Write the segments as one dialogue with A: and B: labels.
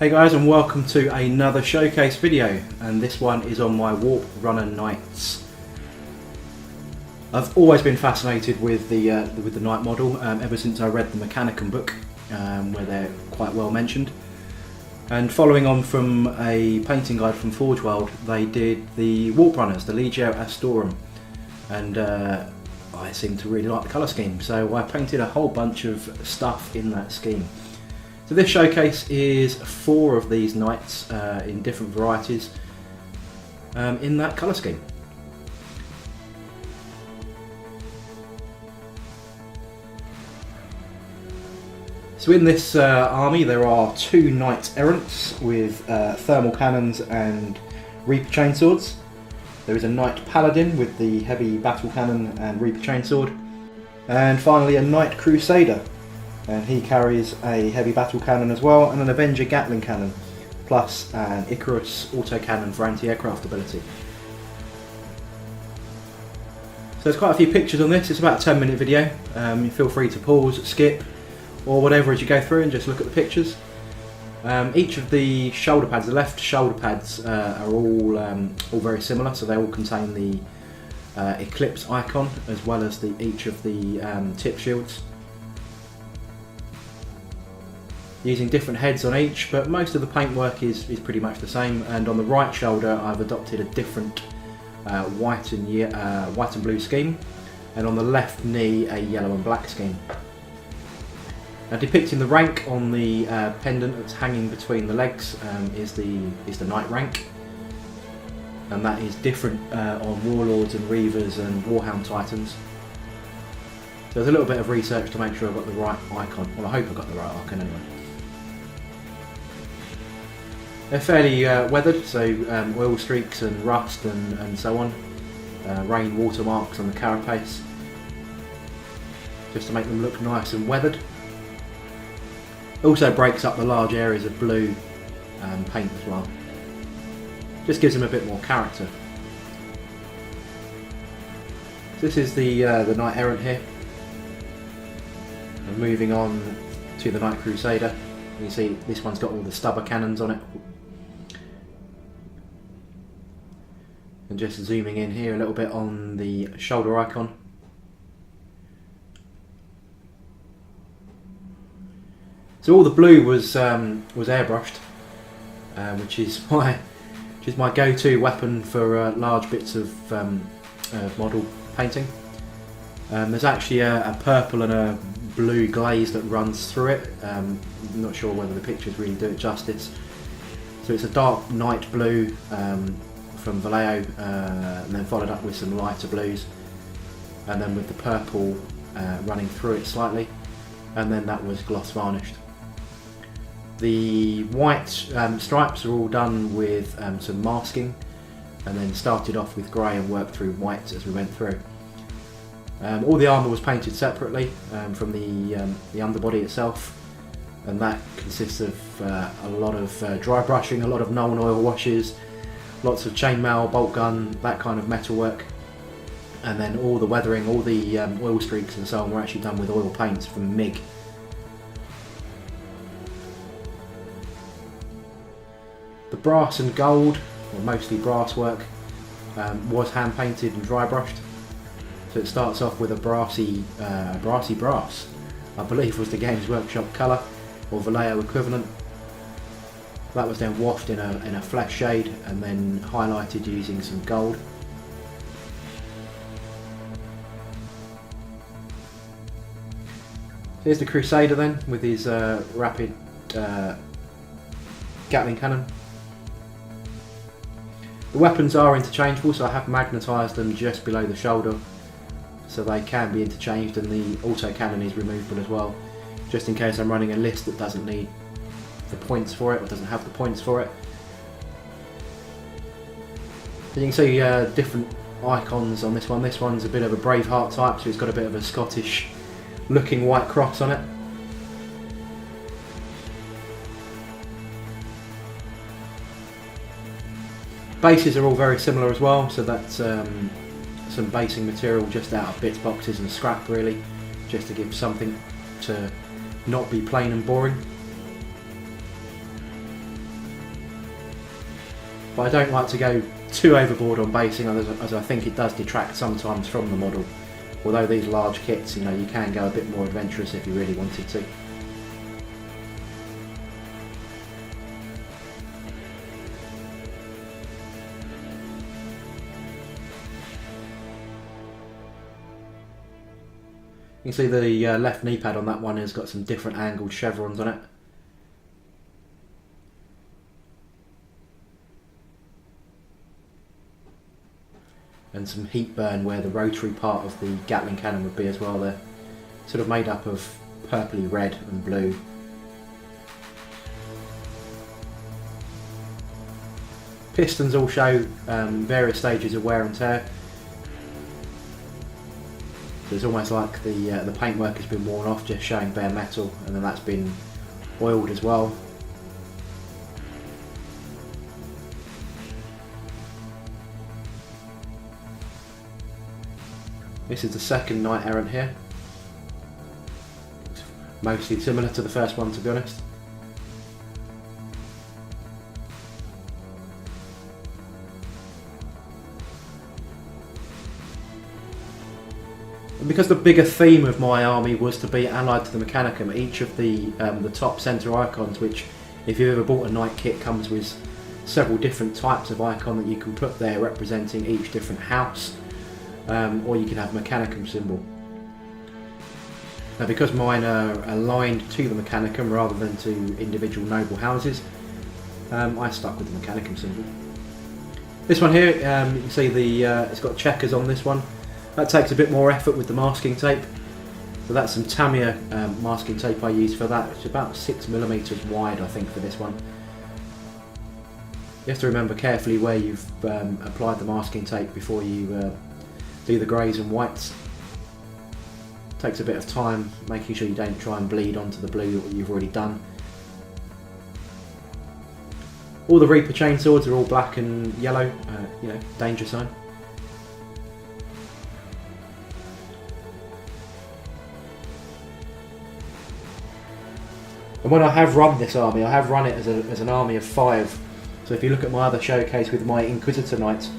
A: Hey guys, and welcome to another showcase video, and this one is on my Warp Runner Knights. I've always been fascinated with the Knight model ever since I read the Mechanicum book, where they're quite well mentioned. And following on from a painting guide from Forgeworld, they did the Warp Runners, the Legio Astorum, and I seem to really like the colour scheme, so I painted a whole bunch of stuff in that scheme. So this showcase is 4 of these knights in different varieties in that colour scheme. So in this army there are 2 knight errants with thermal cannons and Reaper chainswords. There is a knight Paladin with the heavy battle cannon and Reaper chainsword, and finally a knight Crusader, and he carries a heavy battle cannon as well, and an Avenger Gatling cannon, plus an Icarus autocannon for anti-aircraft ability. So there's quite a few pictures on this. It's about a 10-minute video. You feel free to pause, skip, or whatever as you go through and just look at the pictures. Each of the shoulder pads, the left shoulder pads, are all very similar, so they all contain the Eclipse icon as well as each of the tip shields. Using different heads on each, but most of the paintwork is pretty much the same. And on the right shoulder I've adopted a different white and blue scheme, and on the left knee a yellow and black scheme. Now, depicting the rank on the pendant that's hanging between the legs is the knight rank, and that is different on Warlords and Reavers and Warhound Titans. So there's a little bit of research to make sure I've got the right icon. Well, I hope I've got the right icon anyway. They're fairly weathered, so oil streaks and rust and so on. Rain watermarks on the carapace, just to make them look nice and weathered. Also breaks up the large areas of blue paint as well. Just gives them a bit more character. So this is the Knight Errant here. And moving on to the Knight Crusader. You can see this one's got all the stubber cannons on it. And just zooming in here a little bit on the shoulder icon. So all the blue was airbrushed, which is my go-to weapon for large bits of model painting. There's actually a purple and a blue glaze that runs through it. I'm not sure whether the pictures really do it justice. So it's a dark night blue from Vallejo, and then followed up with some lighter blues, and then with the purple running through it slightly, and then that was gloss varnished. The white stripes are all done with some masking, and then started off with grey and worked through white as we went through. All the armour was painted separately from the underbody itself, and that consists of a lot of dry brushing, a lot of Nuln oil washes, lots of chainmail, bolt gun, that kind of metalwork, and then all the weathering, all the oil streaks and so on were actually done with oil paints from MIG. The brass and gold, or mostly brass work, was hand painted and dry brushed. So it starts off with a brassy brass, I believe was the Games Workshop colour, or Vallejo equivalent. That was then washed in a flesh shade and then highlighted using some gold. Here's the Crusader then, with his rapid Gatling cannon. The weapons are interchangeable, so I have magnetised them just below the shoulder, so they can be interchanged, and the autocannon is removable as well, just in case I'm running a list that doesn't need the points for it, or doesn't have the points for it. So you can see different icons on this one. This one's a bit of a Braveheart type, so it's got a bit of a Scottish looking white cross on it. Bases are all very similar as well, so that's some basing material just out of bits, boxes and scrap really, just to give something to not be plain and boring. but I don't like to go too overboard on basing, as I think it does detract sometimes from the model. Although these large kits, you know, you can go a bit more adventurous if you really wanted to. You can see the left knee pad on that one has got some different angled chevrons on it. And some heat burn where the rotary part of the Gatling cannon would be as well. They're sort of made up of purpley red and blue. Pistons all show various stages of wear and tear. So it's almost like the paintwork has been worn off, just showing bare metal, and then that's been oiled as well. This is the second Knight Errant here. It's mostly similar to the first one, to be honest. And because the bigger theme of my army was to be allied to the Mechanicum, each of the top centre icons, which if you've ever bought a Knight kit comes with several different types of icon that you can put there representing each different house. Or you can have a Mechanicum symbol. Now because mine are aligned to the Mechanicum rather than to individual noble houses, I stuck with the Mechanicum symbol. This one here, you can see it's got checkers on this one. That takes a bit more effort with the masking tape. So that's some Tamiya masking tape I used for that. It's about 6mm wide, I think, for this one. You have to remember carefully where you've applied the masking tape before you do the greys and whites. Takes a bit of time, making sure you don't try and bleed onto the blue that you've already done. All the Reaper chainswords are all black and yellow, you know, danger sign. And when I have run this army, I have run it as an army of 5. So if you look at my other showcase with my Inquisitor Knights,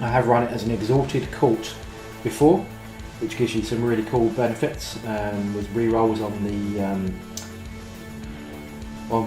A: I have run it as an exalted court before, which gives you some really cool benefits with rerolls on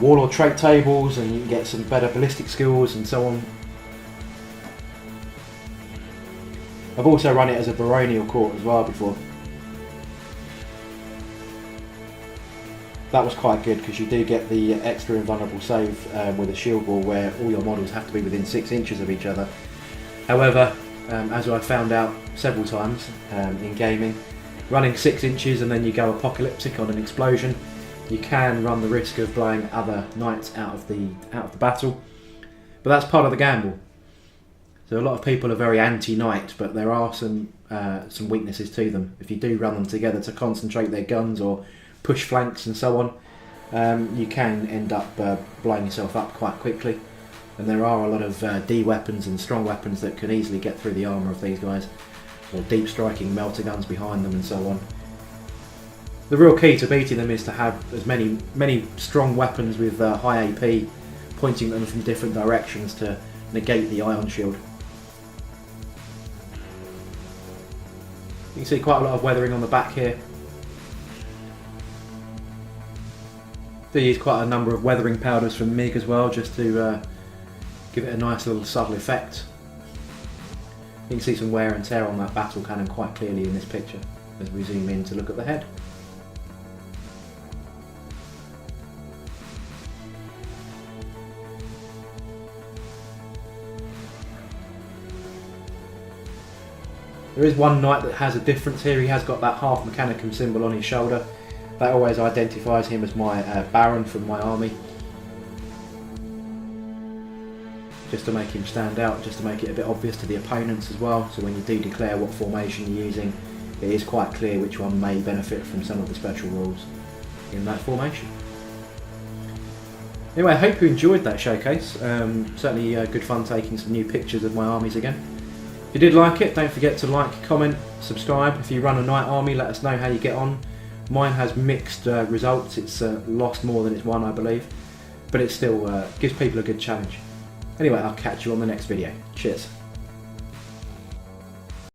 A: warlord trait tables, and you can get some better ballistic skills and so on. I've also run it as a baronial court as well before. That was quite good because you do get the extra invulnerable save with a shield wall where all your models have to be within 6 inches of each other. However, as I found out several times in gaming, running 6 inches and then you go apocalyptic on an explosion, you can run the risk of blowing other knights out of the battle. But that's part of the gamble. So a lot of people are very anti-knight, but there are some weaknesses to them. If you do run them together to concentrate their guns or push flanks and so on, you can end up blowing yourself up quite quickly. And there are a lot of D weapons and strong weapons that can easily get through the armour of these guys, or deep striking melter guns behind them and so on. The real key to beating them is to have as many strong weapons with high AP pointing them from different directions to negate the ion shield. You can see quite a lot of weathering on the back here. They use quite a number of weathering powders from MiG as well, just to give it a nice little subtle effect. You can see some wear and tear on that battle cannon quite clearly in this picture as we zoom in to look at the head. There is one knight that has a difference here. He has got that half Mechanicum symbol on his shoulder. That always identifies him as my Baron from my army. Just to make him stand out, just to make it a bit obvious to the opponents as well. So when you do declare what formation you're using, it is quite clear which one may benefit from some of the special rules in that formation. Anyway, I hope you enjoyed that showcase. Certainly good fun taking some new pictures of my armies again. If you did like it, don't forget to like, comment, subscribe. If you run a knight army, let us know how you get on. Mine has mixed results. It's lost more than it's won, I believe, but it still gives people a good challenge. Anyway, I'll catch you on the next video. Cheers.